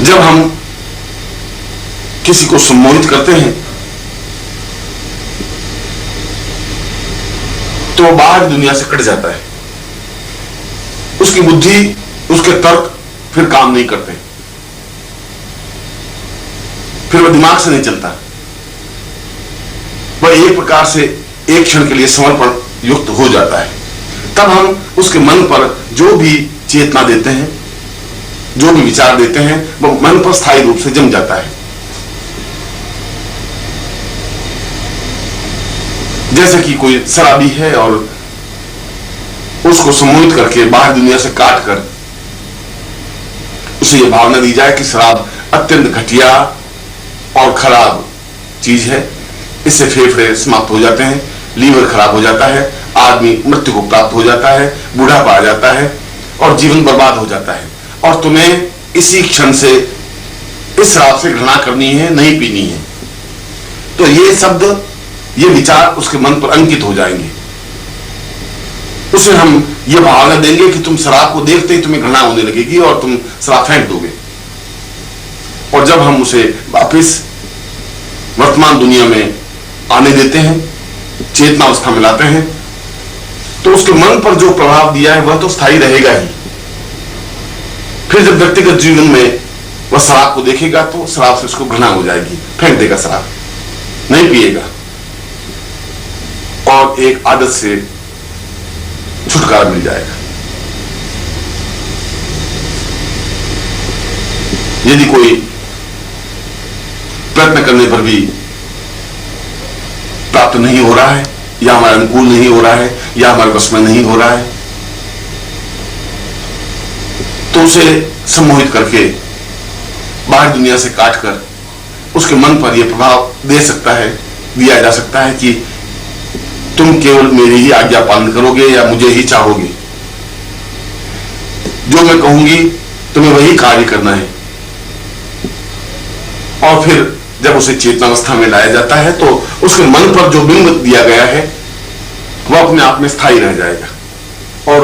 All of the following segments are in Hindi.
जब हम किसी को सम्मोहित करते हैं तो वो बाहर दुनिया से कट जाता है, उसकी बुद्धि, उसके तर्क फिर काम नहीं करते, फिर वह दिमाग से नहीं चलता, वह एक प्रकार से एक क्षण के लिए समर्पण युक्त हो जाता है। तब हम उसके मन पर जो भी चेतना देते हैं, जो भी विचार देते हैं, वह मन पर स्थायी रूप से जम जाता है। जैसे कि कोई शराबी है और उसको सम्मोहित करके बाहर दुनिया से काट कर उसे यह भावना दी जाए कि शराब अत्यंत घटिया और खराब चीज है, इससे फेफड़े समाप्त हो जाते हैं, लीवर खराब हो जाता है, आदमी मृत्यु को प्राप्त हो जाता है, बुढ़ापा आ जाता है और जीवन बर्बाद हो जाता है, और तुम्हें इसी क्षण से इस शराब से घृणा करनी है, नहीं पीनी है। तो ये शब्द, ये विचार उसके मन पर अंकित हो जाएंगे। उसे हम ये भावना देंगे कि तुम शराब को देखते ही तुम्हें घृणा होने लगेगी और तुम शराब फेंक दोगे। और जब हम उसे वापिस वर्तमान दुनिया में आने देते हैं, चेतना अवस्था में लाते हैं, तो उसके मन पर जो प्रभाव दिया है वह तो स्थायी रहेगा ही। फिर जब व्यक्तिगत जीवन में वह शराब को देखेगा तो शराब से उसको घृणा हो जाएगी, फेंक देगा शराब, नहीं पिएगा और एक आदत से छुटकारा मिल जाएगा। यदि कोई प्रयत्न करने पर भी प्राप्त नहीं हो रहा है, या हमारे अनुकूल नहीं हो रहा है, या हमारे बस में नहीं हो रहा है, तो उसे सम्मोहित करके बाहर दुनिया से काटकर उसके मन पर यह प्रभाव दिया जा सकता है कि तुम केवल मेरी ही आज्ञा पालन करोगे या मुझे ही चाहोगे, जो मैं कहूंगी तुम्हें वही कार्य करना है। और फिर जब उसे चेतनावस्था में लाया जाता है तो उसके मन पर जो बिंब दिया गया है वह अपने आप में स्थायी रह जाएगा और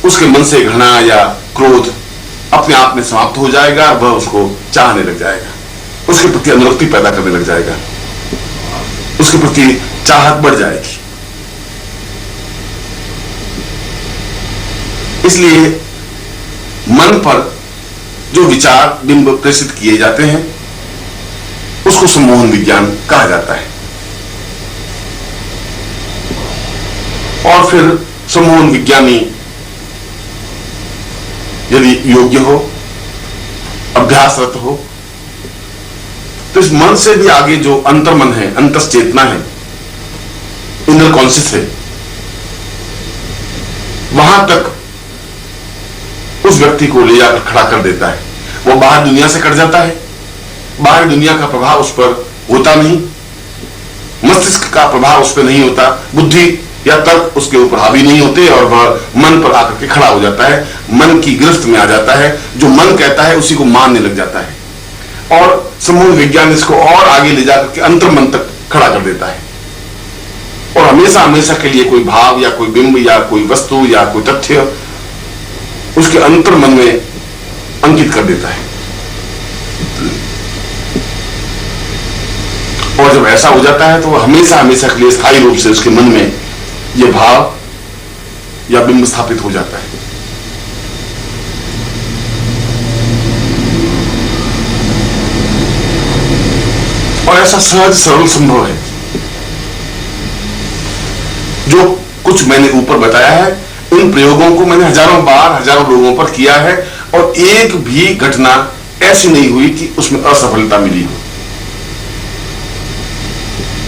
उसके मन से घृणा या क्रोध अपने आप में समाप्त हो जाएगा। वह उसको चाहने लग जाएगा, उसके प्रति अनुरक्ति पैदा करने लग जाएगा, उसके प्रति चाहत बढ़ जाएगी। इसलिए मन पर जो विचार बिंब प्रेषित किए जाते हैं उसको सम्मोहन विज्ञान कहा जाता है। और फिर सम्मोहन विज्ञानी यदि योग्य हो, अभ्यासरत हो, तो इस मन से भी आगे जो अंतर्मन है, अंतश्चेतना है, इनर कॉन्शियस है, वहां तक उस व्यक्ति को ले जाकर खड़ा कर देता है। वो बाहर दुनिया से कट जाता है, बाहर दुनिया का प्रभाव उस पर होता नहीं, मस्तिष्क का प्रभाव उस पर नहीं होता, बुद्धि या तर्क उसके ऊपर हावी नहीं होते और वह मन पर आकर के खड़ा हो जाता है, मन की गिरफ्त में आ जाता है। जो मन कहता है उसी को मानने लग जाता है और सम्मोहन विज्ञान इसको और आगे ले जाकर के अंतर्मन तक खड़ा कर देता है और हमेशा हमेशा के लिए कोई भाव या कोई बिंब या कोई वस्तु या कोई तथ्य उसके अंतर्मन में अंकित कर देता है। और जब ऐसा हो जाता है तो वह हमेशा हमेशा के लिए स्थायी रूप से उसके मन में यह भाव या बिंब स्थापित हो जाता है। और ऐसा सहज सरल संभव है। जो कुछ मैंने ऊपर बताया है, इन प्रयोगों को मैंने हजारों बार हजारों लोगों पर किया है और एक भी घटना ऐसी नहीं हुई कि उसमें असफलता मिली हो,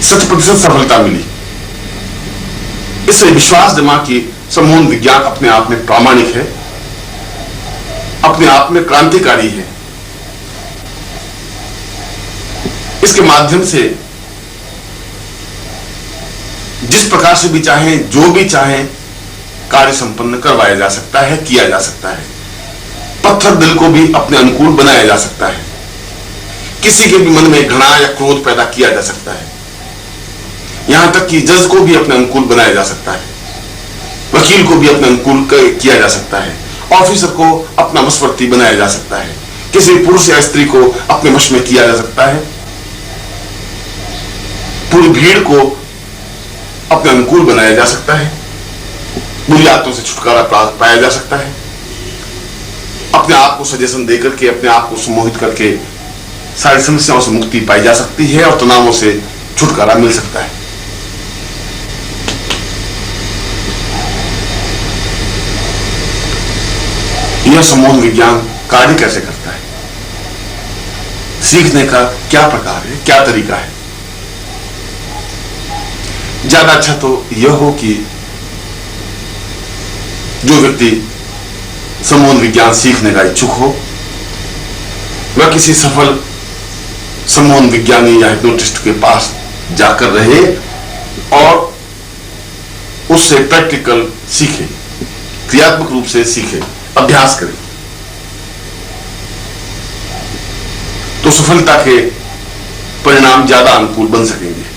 100% सफलता मिली। इससे विश्वास जमा कि सम्मोहन विज्ञान अपने आप में प्रामाणिक है, अपने आप में क्रांतिकारी है। इसके माध्यम से जिस प्रकार से भी चाहे, जो भी चाहे, कार्य संपन्न करवाया जा सकता है, किया जा सकता है। पत्थर दिल को भी अपने अनुकूल बनाया जा सकता है, किसी के भी मन में घृणा या क्रोध पैदा किया जा सकता है, यहां तक कि जज को भी अपने अनुकूल बनाया जा सकता है, वकील को भी अपने अनुकूल किया जा सकता है, ऑफिसर को अपना मसवर्ती बनाया जा सकता है, किसी पुरुष या स्त्री को अपने वश में किया जा सकता है, पूरी भीड़ को अपने अनुकूल बनाया जा सकता है, बुरी आदतों से छुटकारा पाया जा सकता है, अपने आप को सजेशन देकर के, अपने आप को सम्मोहित करके सारी समस्याओं से मुक्ति पाई जा सकती है और तनावों से छुटकारा मिल सकता है। यह सम्मोहन विज्ञान कार्य कैसे करता है, सीखने का क्या प्रकार है, क्या तरीका है? ज्यादा अच्छा तो यह हो कि जो व्यक्ति सम्मोहन विज्ञान सीखने का इच्छुक हो वह किसी सफल सम्मोहन विज्ञानी या हिप्नोटिस्ट के पास जाकर रहे और उससे प्रैक्टिकल सीखे, क्रियात्मक रूप से सीखे, अभ्यास करे, तो सफलता के परिणाम ज्यादा अनुकूल बन सकेंगे।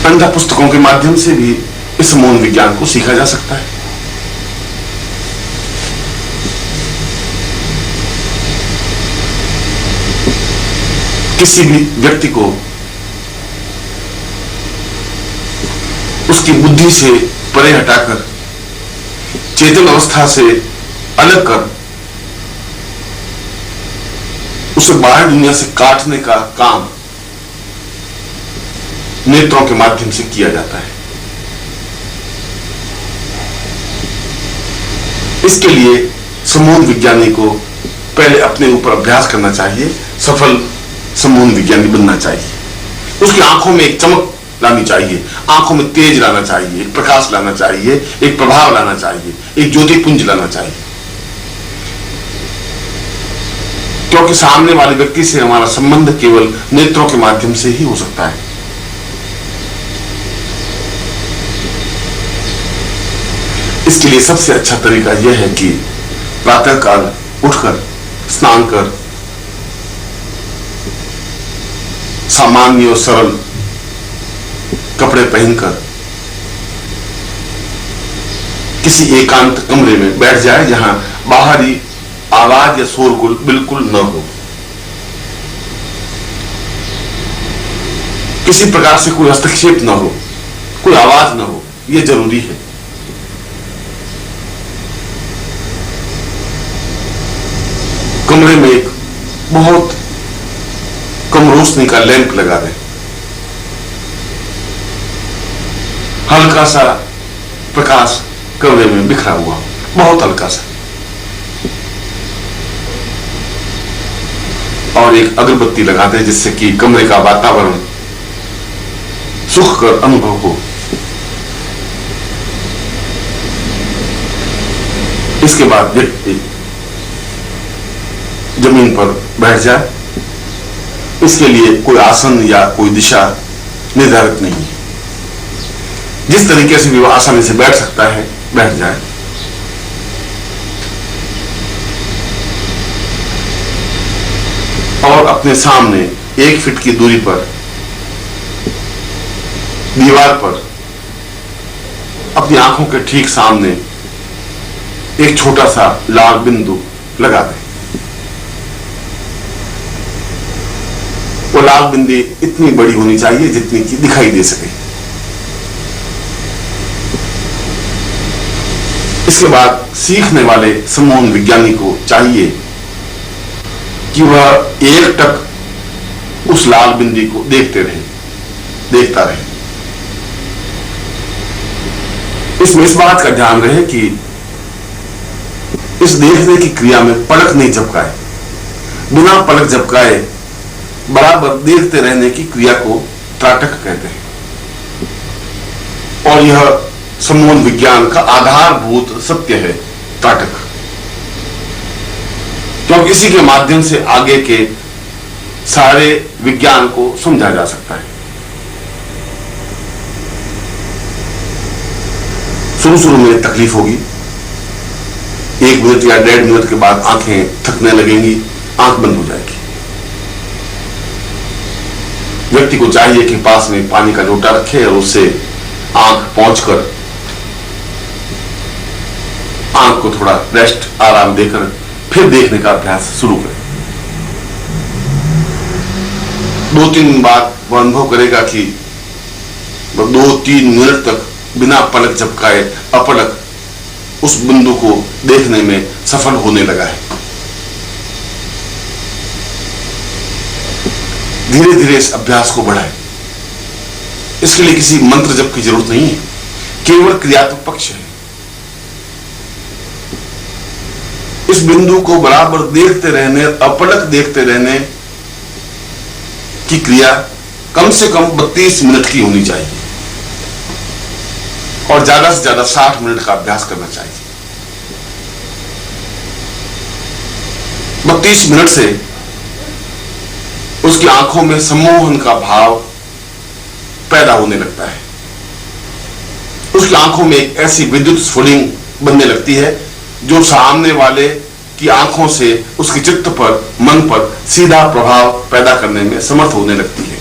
अन्य पुस्तकों के माध्यम से भी इस सम्मोहन विज्ञान को सीखा जा सकता है। किसी भी व्यक्ति को उसकी बुद्धि से परे हटाकर चेतन अवस्था से अलग कर उसे बाहर दुनिया से काटने का काम नेत्रों के माध्यम से किया जाता है। इसके लिए सम्मोहन विज्ञानी को पहले अपने ऊपर अभ्यास करना चाहिए, सफल सम्मोहन विज्ञानी बनना चाहिए। उसकी आंखों में एक चमक लानी चाहिए, आंखों में तेज लाना चाहिए, एक प्रकाश लाना चाहिए, एक प्रभाव लाना चाहिए, एक ज्योति पुंज लाना चाहिए, क्योंकि सामने वाले व्यक्ति से हमारा संबंध केवल नेत्रों के माध्यम से ही हो सकता है। इसके लिए सबसे अच्छा तरीका यह है कि प्रातःकाल उठकर स्नान कर सामान्य और सरल कपड़े पहनकर किसी एकांत कमरे में बैठ जाए जहां बाहरी आवाज या शोरगुल बिल्कुल न हो, किसी प्रकार से कोई हस्तक्षेप न हो, कोई आवाज न हो, यह जरूरी है। कमरे में एक बहुत कम रोशनी का लैंप लगा दें, हल्का सा प्रकाश कमरे में बिखरा हुआ, बहुत हल्का सा, और एक अगरबत्ती लगा दें जिससे कि कमरे का वातावरण सुखकर अनुभव हो। इसके बाद व्यक्ति जमीन पर बैठ जाए। इसके लिए कोई आसन या कोई दिशा निर्धारित नहीं है, जिस तरीके से भी वह आसानी से बैठ सकता है बैठ जाए। और अपने सामने 1 फीट की दूरी पर दीवार पर अपनी आंखों के ठीक सामने एक छोटा सा लाल बिंदु लगा दें। वो लाल बिंदी इतनी बड़ी होनी चाहिए जितनी कि दिखाई दे सके। इसके बाद सीखने वाले सम्मोहन विज्ञानी को चाहिए कि वह एकटक उस लाल बिंदी को देखता रहे। इसमें इस बात का ध्यान रहे कि इस देखने की क्रिया में पलक नहीं झपकाए, बिना पलक झपकाए बराबर देखते रहने की क्रिया को त्राटक कहते हैं। और यह सम्मोहन विज्ञान का आधारभूत सत्य है, त्राटक, क्योंकि इसी के माध्यम से आगे के सारे विज्ञान को समझा जा सकता है। शुरू में तकलीफ होगी, 1 मिनट या 1.5 मिनट के बाद आंखें थकने लगेंगी, आंख बंद हो जाएगी। व्यक्ति को चाहिए कि पास में पानी का लोटा रखे और उससे आंख पहुंचकर दिमाग को थोड़ा रेस्ट, आराम देकर फिर देखने का अभ्यास शुरू करें। 2-3 दिन बाद वह अनुभव करेगा कि वह 2-3 मिनट तक बिना पलक झपकाए अपलक उस बिंदु को देखने में सफल होने लगा है। धीरे धीरे इस अभ्यास को बढ़ाएं। इसके लिए किसी मंत्र जप की जरूरत नहीं है, केवल क्रियात्मक पक्ष है। इस बिंदु को बराबर देखते रहने, अपलक देखते रहने की क्रिया कम से कम 32 मिनट की होनी चाहिए और ज्यादा से ज्यादा 60 मिनट का अभ्यास करना चाहिए। 32 मिनट से उसकी आंखों में सम्मोहन का भाव पैदा होने लगता है। उसकी आंखों में एक ऐसी विद्युत स्फुलिंग बनने लगती है जो सामने वाले की आंखों से उसके चित्त पर, मन पर सीधा प्रभाव पैदा करने में समर्थ होने लगती है।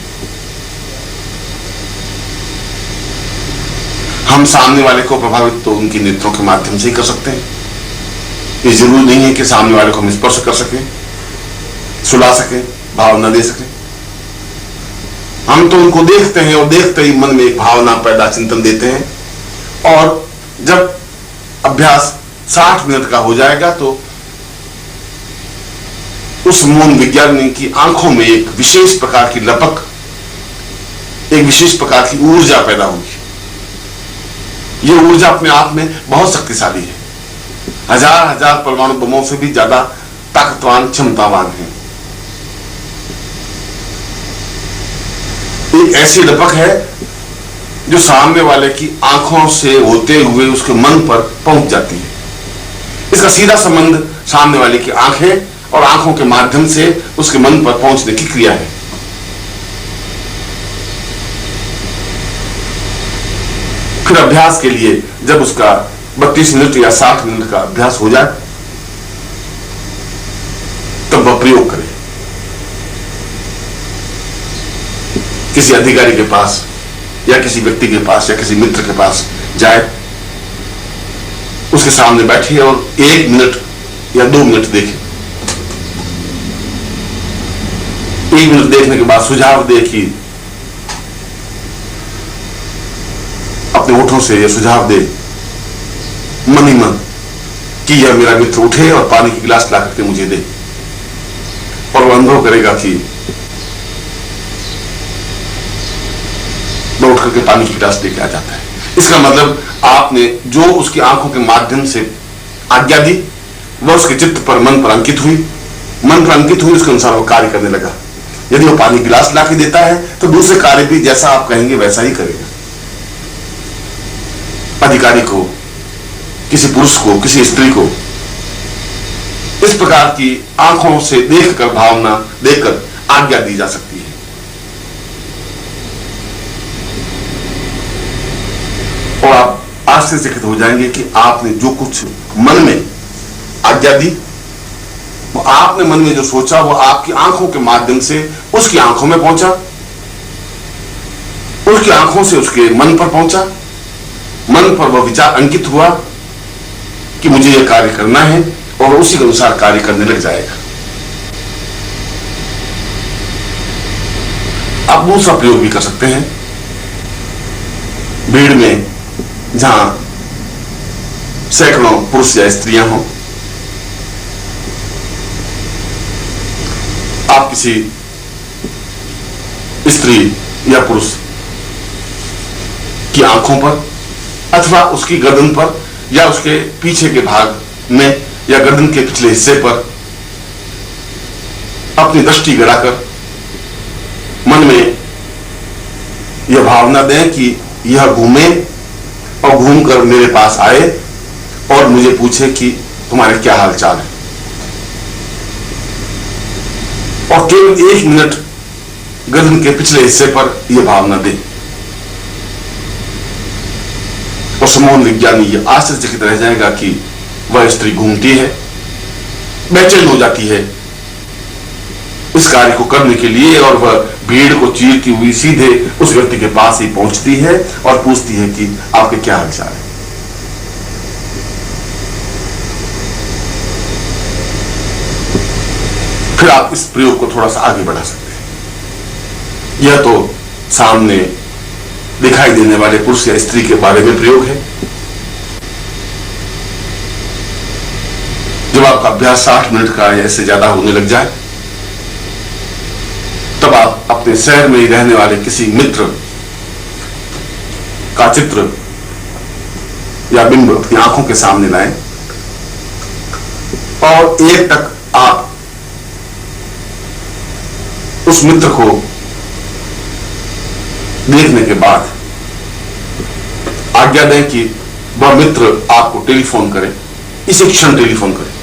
हम सामने वाले को प्रभावित तो उनकी नेत्रों के माध्यम से ही कर सकते हैं। ये जरूरी नहीं है कि सामने वाले को हम स्पर्श कर सकें, सुला सकें, भावना दे सकें। हम तो उनको देखते हैं और देखते ही मन में एक भावना पैदा, चिंतन देते हैं। और जब अभ्यास 60 मिनट का हो जाएगा तो उस मौन विज्ञानी की आंखों में एक विशेष प्रकार की लपक, एक विशेष प्रकार की ऊर्जा पैदा होगी। यह ऊर्जा अपने आप में बहुत शक्तिशाली है, हजार परमाणु बमों से भी ज्यादा ताकतवान, क्षमतावान है। एक ऐसी लपक है जो सामने वाले की आंखों से होते हुए उसके मन पर पहुंच जाती है। इसका सीधा संबंध सामने वाले की आंखें और आंखों के माध्यम से उसके मन पर पहुंचने की क्रिया है। फिर अभ्यास के लिए जब उसका 32 मिनट या 60 मिनट का अभ्यास हो जाए तब वह प्रयोग करे। किसी अधिकारी के पास या किसी व्यक्ति के पास या किसी मित्र के पास जाए, उसके सामने बैठिए और 1 मिनट या 2 मिनट देखें। 1 मिनट देखने के बाद सुझाव दे कि अपने होठों से यह सुझाव दे मन ही मन कि यह मेरा मित्र उठे और पानी की गिलास ला करके मुझे दे। और वह अनुभव करेगा कि वह उठ करके पानी की गिलास लेके आ जाता है। इसका मतलब आपने जो उसकी आंखों के माध्यम से आज्ञा दी वह उसके चित्त पर, मन पर अंकित हुई। मन पर अंकित हुई, उसके अनुसार वह कार्य करने लगा। यदि वो पानी गिलास ला के देता है तो दूसरे कार्य भी जैसा आप कहेंगे वैसा ही करेगा। अधिकारी को, किसी पुरुष को, किसी स्त्री को इस प्रकार की आंखों से देखकर, भावना देकर आज्ञा दी जा सकती है। और आप आश्चर्यचकित हो जाएंगे कि आपने जो कुछ मन में आज्ञा दी, वो आपने मन में जो सोचा वो आपकी आंखों के माध्यम से उसकी आंखों में पहुंचा, उसकी आंखों से उसके मन पर पहुंचा। मन पर वह विचार अंकित हुआ कि मुझे यह कार्य करना है और उसी के अनुसार कार्य करने लग जाएगा। आप दूसरा प्रयोग भी कर सकते हैं। भीड़ में जहां सैकड़ों पुरुष या स्त्रियां हों, आप किसी स्त्री या पुरुष की आंखों पर अथवा उसकी गर्दन पर या उसके पीछे के भाग में या गर्दन के पिछले हिस्से पर अपनी दृष्टि गिराकर मन में यह भावना दें कि यह घूमे और घूमकर मेरे पास आए और मुझे पूछे कि तुम्हारे क्या हाल चाल है। और केवल 1 मिनट गर्दन के पिछले हिस्से पर यह भावना दे। और सम्मोहन विज्ञानी यह आश्चर्यचकित रह जाएगा कि वह स्त्री घूमती है, बेचैन हो जाती है इस कार्य को करने के लिए, और वह भीड़ को चीरती हुई सीधे उस व्यक्ति के पास ही पहुंचती है और पूछती है कि आपके क्या हाल चाल है। फिर आप इस प्रयोग को थोड़ा सा आगे बढ़ा सकते हैं। यह तो सामने दिखाई देने वाले पुरुष या स्त्री के बारे में प्रयोग है। जब आपका अभ्यास 60 मिनट का या इससे ज्यादा होने लग जाए, तब आप अपने शहर में ही रहने वाले किसी मित्र का चित्र या बिंब अपनी आंखों के सामने लाएं और 1 तक आप उस मित्र को देखने के बाद आज्ञा दें कि वह मित्र आपको टेलीफोन करे, इसी क्षण टेलीफोन करे।